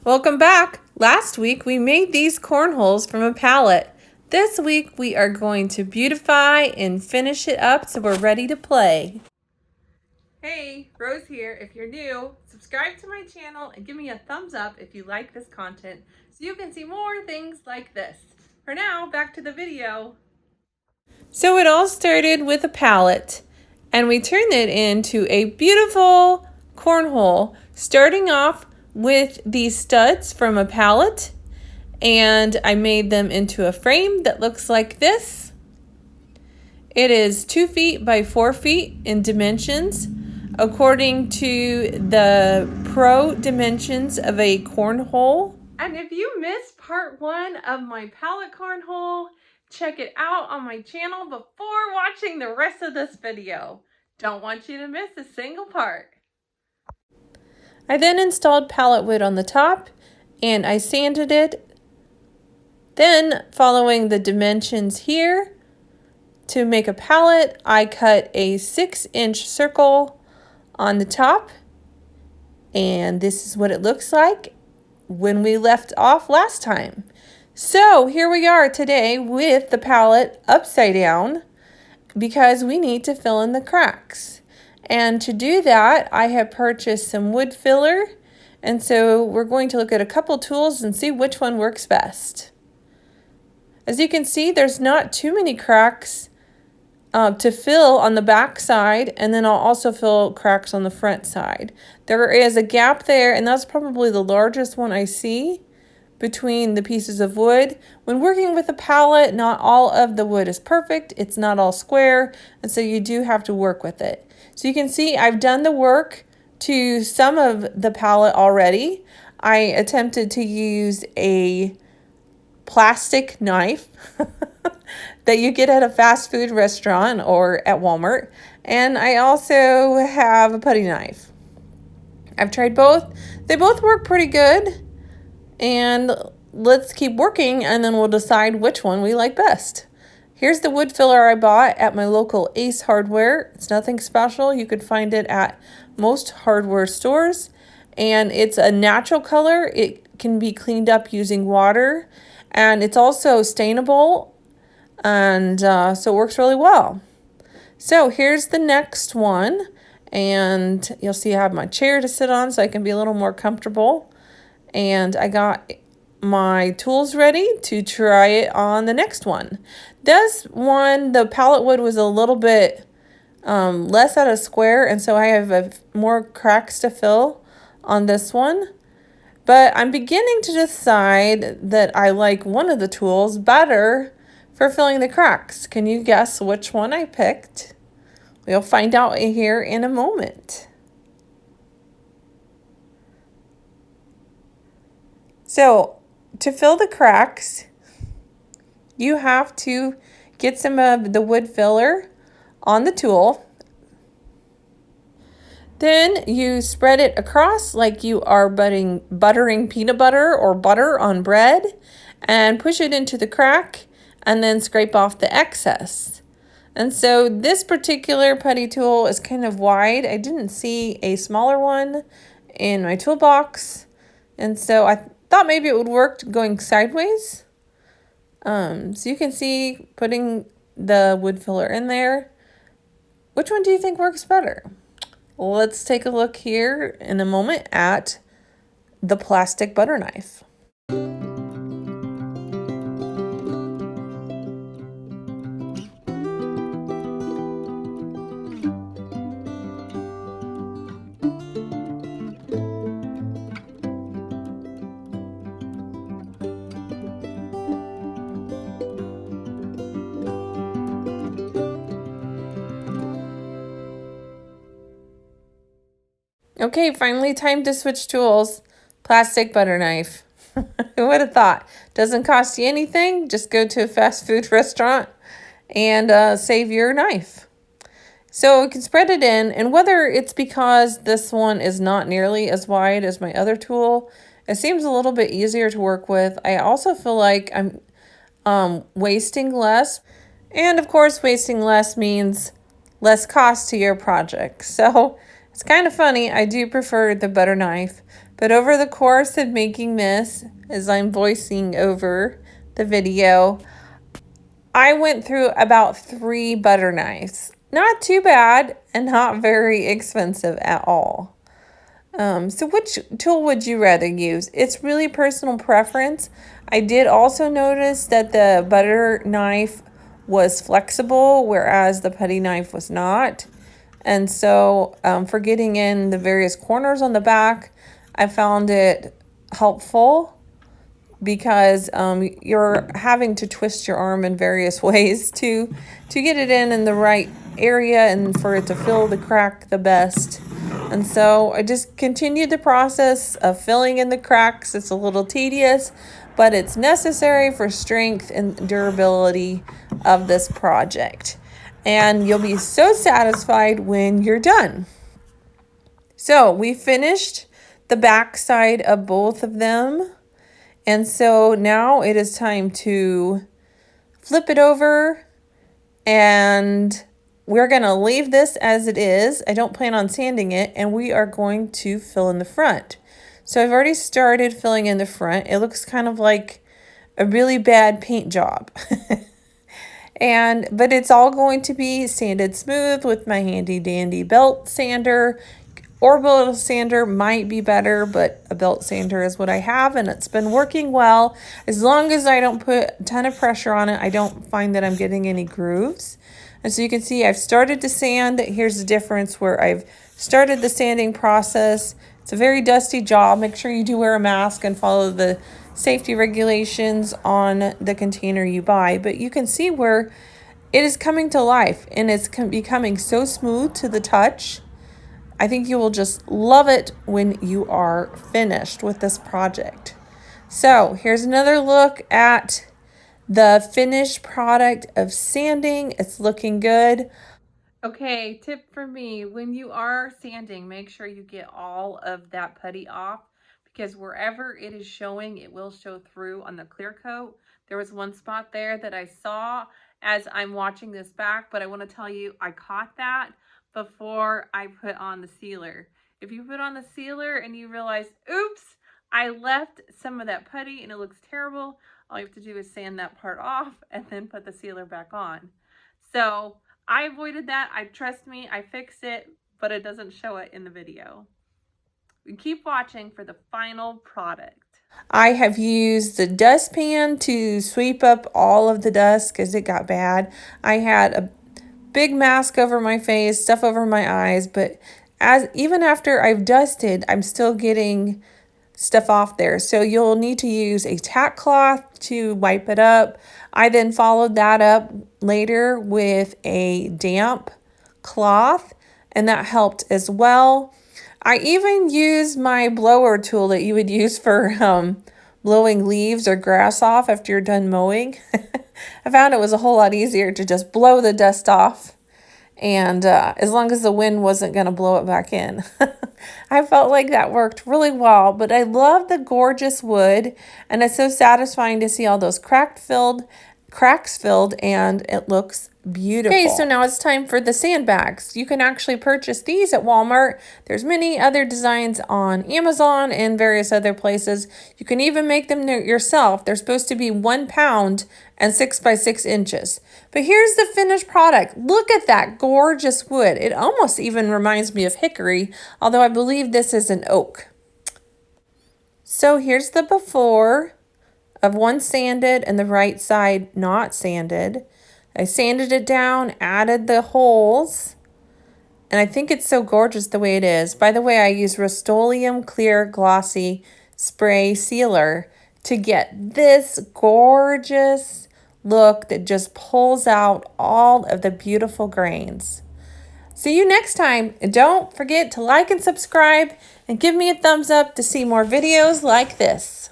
Welcome back. Last week we made these cornholes from a pallet. This week we are going to beautify and finish it up so we're ready to play. Hey, Rose here. If you're new, subscribe to my channel and give me a thumbs up if you like this content so you can see more things like this. For now, back to the video. So it all started with a pallet and we turned it into a beautiful cornhole, starting off with these studs from a pallet, and I made them into a frame that looks like this. It is 2 feet by 4 feet in dimensions according to the pro dimensions of a cornhole. And if you missed part 1 of my pallet cornhole, check it out on my channel before watching the rest of this video. Don't want you to miss a single part. I then installed pallet wood on the top and I sanded it. Then, following the dimensions here, to make a pallet, I cut a 6-inch circle on the top. And this is what it looks like when we left off last time. So here we are today with the pallet upside down because we need to fill in the cracks. And to do that, I have purchased some wood filler. And so we're going to look at a couple tools and see which one works best. As you can see, there's not too many cracks to fill on the back side, and then I'll also fill cracks on the front side. There is a gap there, and that's probably the largest one I see between the pieces of wood. When working with a pallet, not all of the wood is perfect. It's not all square, and so you do have to work with it. So you can see I've done the work to some of the pallet already. I attempted to use a plastic knife that you get at a fast food restaurant or at Walmart. And I also have a putty knife. I've tried both. They both work pretty good. And let's keep working and then we'll decide which one we like best. Here's the wood filler I bought at my local Ace Hardware. It's nothing special. You could find it at most hardware stores. And it's a natural color. It can be cleaned up using water. And it's also stainable. And so it works really well. So here's the next one. And you'll see I have my chair to sit on so I can be a little more comfortable. And I got my tools ready to try it on the next one. This one, the pallet wood was a little bit less at a square, and so I have more cracks to fill on this one. But I'm beginning to decide that I like one of the tools better for filling the cracks. Can you guess which one I picked? We'll find out here in a moment. So, to fill the cracks, you have to get some of the wood filler on the tool. Then you spread it across like you are buttering peanut butter or butter on bread and push it into the crack and then scrape off the excess. And so this particular putty tool is kind of wide. I didn't see a smaller one in my toolbox. And so I thought maybe it would work going sideways. So you can see putting the wood filler in there. Which one do you think works better? Let's take a look here in a moment at the plastic butter knife. Okay, finally time to switch tools. Plastic butter knife. Who would have thought? Doesn't cost you anything. Just go to a fast food restaurant and save your knife. So we can spread it in, and whether it's because this one is not nearly as wide as my other tool, it seems a little bit easier to work with. I also feel like I'm wasting less. And of course, wasting less means less cost to your project. So it's kind of funny. I do prefer the butter knife, But over the course of making this, as I'm voicing over the video, I went through about 3 butter knives. Not too bad and not very expensive at all. So which tool would you rather use? It's really personal preference. I did also notice that the butter knife was flexible, whereas the putty knife was not. And so for getting in the various corners on the back, I found it helpful because you're having to twist your arm in various ways to get it in the right area and for it to fill the crack the best. And so I just continued the process of filling in the cracks. It's a little tedious, but it's necessary for strength and durability of this project. And you'll be so satisfied when you're done. So we finished the back side of both of them. And so now it is time to flip it over, and we're going to leave this as it is. I don't plan on sanding it, and we are going to fill in the front. So I've already started filling in the front. It looks kind of like a really bad paint job. But it's all going to be sanded smooth with my handy dandy belt sander. Orbital sander might be better, but a belt sander is what I have, and it's been working well. As long as I don't put a ton of pressure on it, I don't find that I'm getting any grooves. And so you can see I've started to sand. Here's the difference where I've started the sanding process. It's a very dusty job. Make sure you do wear a mask and follow the safety regulations on the container you buy. But you can see where it is coming to life, and it's becoming so smooth to the touch. I think you will just love it when you are finished with this project. So here's another look at the finished product of sanding. It's looking good. Okay, tip for me, when you are sanding, make sure you get all of that putty off, because wherever it is showing, it will show through on the clear coat. There was one spot there that I saw as I'm watching this back, but I want to tell you, I caught that before I put on the sealer. If you put on the sealer and you realize, oops, I left some of that putty and it looks terrible, all you have to do is sand that part off and then put the sealer back on. So I avoided that. Trust me, I fixed it, but it doesn't show it in the video. Keep watching for the final product. I have used the dustpan to sweep up all of the dust because it got bad. I had a big mask over my face, stuff over my eyes, but even after I've dusted, I'm still getting stuff off there. So you'll need to use a tack cloth to wipe it up. I then followed that up later with a damp cloth, and that helped as well. I even used my blower tool that you would use for blowing leaves or grass off after you're done mowing. I found it was a whole lot easier to just blow the dust off, and as long as the wind wasn't going to blow it back in. I felt like that worked really well, but I love the gorgeous wood, and it's so satisfying to see all those cracks filled, and it looks beautiful. Okay, so now it's time for the sandbags. You can actually purchase these at Walmart. There's many other designs on Amazon and various other places. You can even make them yourself. They're supposed to be 1 pound and 6 by 6 inches. But here's the finished product. Look at that gorgeous wood. It almost even reminds me of hickory, although I believe this is an oak. So here's the before of one sanded and the right side not sanded. I sanded it down, added the holes, and I think it's so gorgeous the way it is. By the way, I use Rust-Oleum Clear Glossy Spray Sealer to get this gorgeous look that just pulls out all of the beautiful grains. See you next time. And don't forget to like and subscribe and give me a thumbs up to see more videos like this.